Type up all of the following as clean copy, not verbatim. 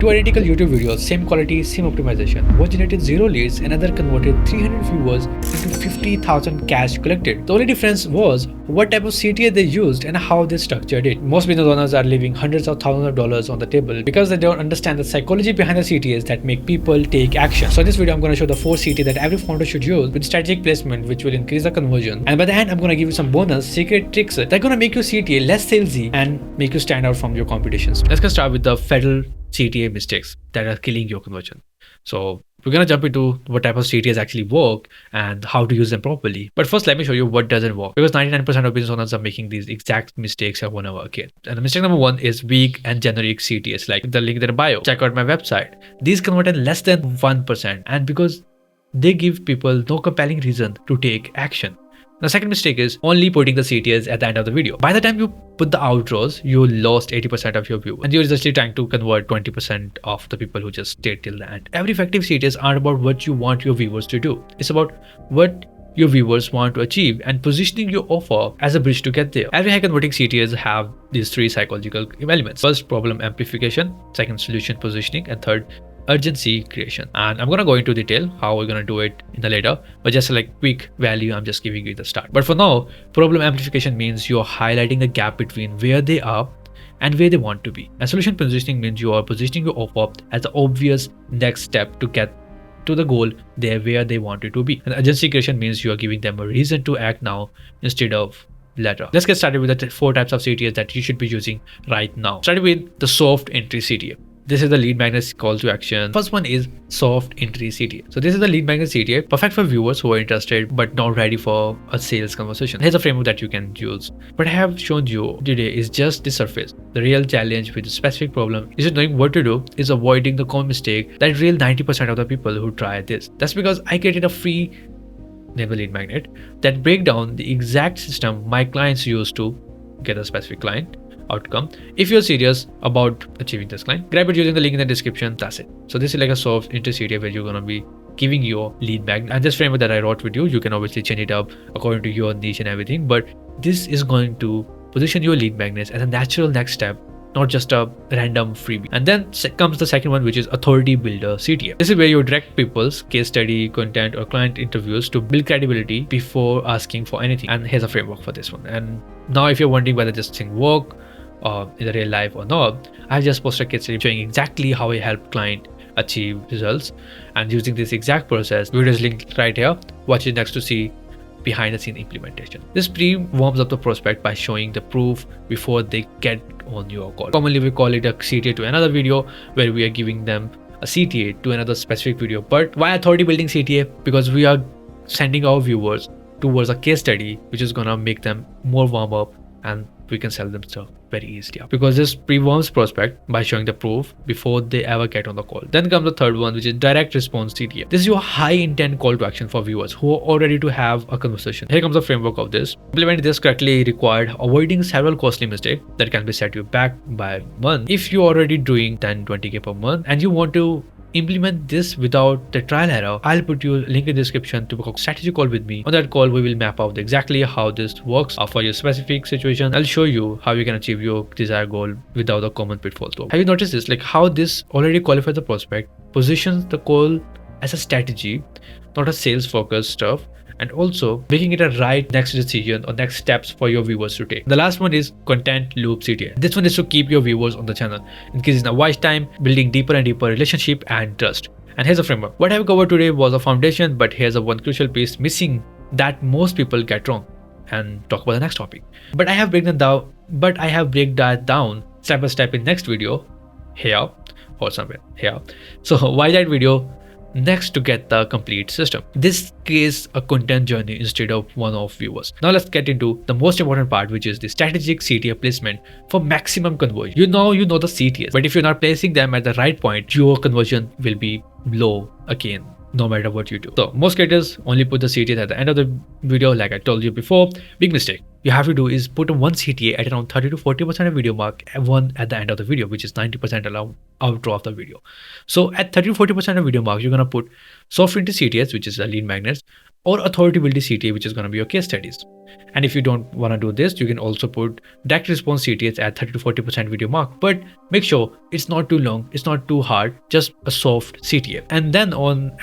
Two identical YouTube videos, same quality, same optimization. One generated 0 leads, another converted 300 viewers into 50,000 cash collected. The only difference was what type of CTA they used and how they structured it. Most business owners are leaving hundreds of thousands of dollars on the table because they don't understand the psychology behind the CTAs that make people take action. So in this video, I'm going to show the 4 CTA that every founder should use with strategic placement, which will increase the conversion. And by the end, I'm going to give you some bonus secret tricks that are going to make your CTA less salesy and make you stand out from your competitions. Let's get started with the federal CTA mistakes that are killing your conversion. So we're going to jump into what type of CTAs actually work and how to use them properly. But first, let me show you what doesn't work, because 99% of business owners are making these exact mistakes I want to work in. And the mistake number 1 is weak and generic CTAs, like the link in the bio. Check out my website. These convert in less than 1%, and because they give people no compelling reason to take action. The second mistake is only putting the CTAs at the end of the video. By the time you put the outros, you lost 80% of your view, and you're just trying to convert 20% of the people who just stayed till the end. Every effective CTAs aren't about what you want your viewers to do. It's about what your viewers want to achieve and positioning your offer as a bridge to get there. Every high converting CTAs have these 3 psychological elements. First, problem amplification. Second, solution positioning. And third, urgency creation. And I'm going to go into detail how we're going to do it in the later, but just like quick value, I'm just giving you the start. But for now, problem amplification means you're highlighting the gap between where they are and where they want to be. And solution positioning means you are positioning your offer as the obvious next step to get to the goal there where they want it to be. And urgency creation means you are giving them a reason to act now instead of later. Let's get started with the 4 types of CTAs that you should be using right now. Starting with the soft entry CTA. This is the lead magnet call to action. First one is soft entry CTA. So this is the lead magnet CTA, perfect for viewers who are interested but not ready for a sales conversation. Here's a framework that you can use. What I have shown you today is just the surface. The real challenge with the specific problem isn't knowing what to do, is avoiding the common mistake that real 90% of the people who try this. That's because I created a free name the lead magnet that break down the exact system my clients use to get a specific client outcome. If you're serious about achieving this client, grab it using the link in the description. That's it. So this is like a soft entry CTA where you're going to be giving your lead magnet. And this framework that I wrote with you can obviously change it up according to your niche and everything, but this is going to position your lead magnets as a natural next step, not just a random freebie. And then comes the second one, which is authority builder CTA. This is where you direct people's case study, content, or client interviews to build credibility before asking for anything. And here's a framework for this one. And now if you're wondering whether this thing work in the real life or not, I just posted a case study showing exactly how I help client achieve results and using this exact process. Video is linked right here. Watch it next to see behind the scene implementation. This warms up the prospect by showing the proof before they get on your call. Commonly we call it a CTA to another video, where we are giving them a CTA to another specific video. But why authority building CTA? Because we are sending our viewers towards a case study which is gonna make them more warm up, and we can sell them stuff very easily, because this pre-warms prospect by showing the proof before they ever get on the call. Then comes the third one, which is direct response CTA. This is your high intent call to action for viewers who are all ready to have a conversation. Here comes the framework of this. Implementing this correctly required avoiding several costly mistakes that can be set you back by a month. If you're already doing 10-20K per month and you want to implement this without the trial error, I'll put you a link in the description to book a strategy call with me. On that call, we will map out exactly how this works for your specific situation. I'll show you how you can achieve your desired goal without the common pitfalls. Have you noticed this? Like how this already qualifies the prospect, positions the call as a strategy, not a sales focused stuff, and also making it a right next decision or next steps for your viewers to take. The last one is content loop CTA. This one is to keep your viewers on the channel, increasing the watch time, building deeper and deeper relationship and trust. And here's a framework. What I've covered today was a foundation, but here's a one crucial piece missing that most people get wrong, and talk about the next topic. But I have break that down step by step in next video here or somewhere here. So watch that video next to get the complete system. This creates a content journey instead of one-off viewers. Now let's get into the most important part, which is the strategic CTA placement for maximum conversion. You know the CTAs, but if you're not placing them at the right point, your conversion will be low again, no matter what you do. So most creators only put the CTAs at the end of the video, like I told you before. Big mistake you have to do is put one CTA at around 30 to 40% of video mark, and one at the end of the video, which is 90% allow outro of the video. So at 30 to 40% of video mark, you're gonna put soft entry CTAs, which is the lead magnets, or authority-building CTA, which is going to be your case studies. And if you don't want to do this, you can also put direct response CTAs at 30 to 40% video mark. But make sure it's not too long, it's not too hard, just a soft CTA. And then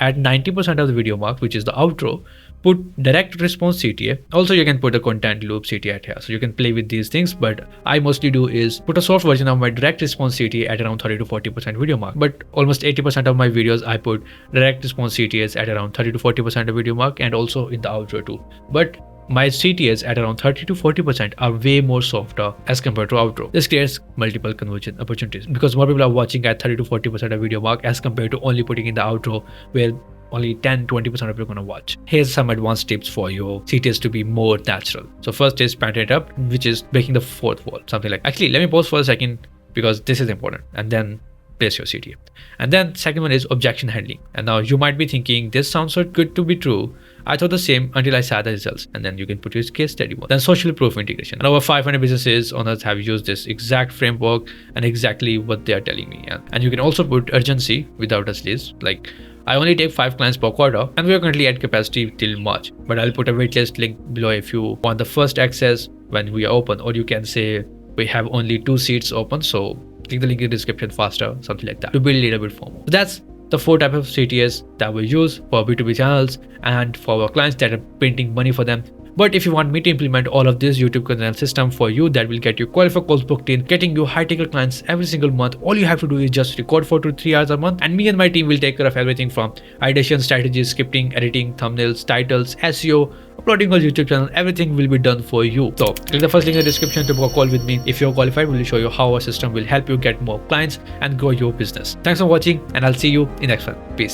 at 90% of the video mark, which is the outro, put direct response CTA. Also, you can put a content loop CTA at here. So you can play with these things, but I mostly do is put a soft version of my direct response CTA at around 30 to 40% video mark. But almost 80% of my videos, I put direct response CTAs at around 30 to 40% of video mark, and also in the outro too. But my CTAs at around 30 to 40% are way more softer as compared to outro. This creates multiple conversion opportunities because more people are watching at 30 to 40% of video mark as compared to only putting in the outro where only 10-20% of people are going to watch. Here's some advanced tips for your CTAs to be more natural. So first is pattern it up, which is breaking the fourth wall, something like. Actually, let me pause for a second because this is important, and then place your CTA. And then second one is objection handling. And now you might be thinking, this sounds so good to be true. I thought the same until I saw the results. And then you can put your case study one. Then social proof integration. And over 500 businesses on earth have used this exact framework and exactly what they are telling me. And you can also put urgency without a slash. Like, I only take 5 clients per quarter and we are currently at capacity till March. But I'll put a waitlist link below if you want the first access when we are open. Or you can say we have only 2 seats open, so click the link in the description faster, something like that, to build a little bit FOMO. So that's the 4 types of CTAs that we use for B2B channels and for our clients that are printing money for them. But if you want me to implement all of this YouTube content system for you that will get you qualified calls booked in, getting you high-ticket clients every single month, all you have to do is just record 4 to 3 hours a month, and me and my team will take care of everything from ideation, strategies, scripting, editing, thumbnails, titles, SEO, uploading on YouTube channel. Everything will be done for you. So click the first link in the description to book a call with me. If you're qualified, we'll show you how our system will help you get more clients and grow your business. Thanks for watching, and I'll see you in the next one. Peace.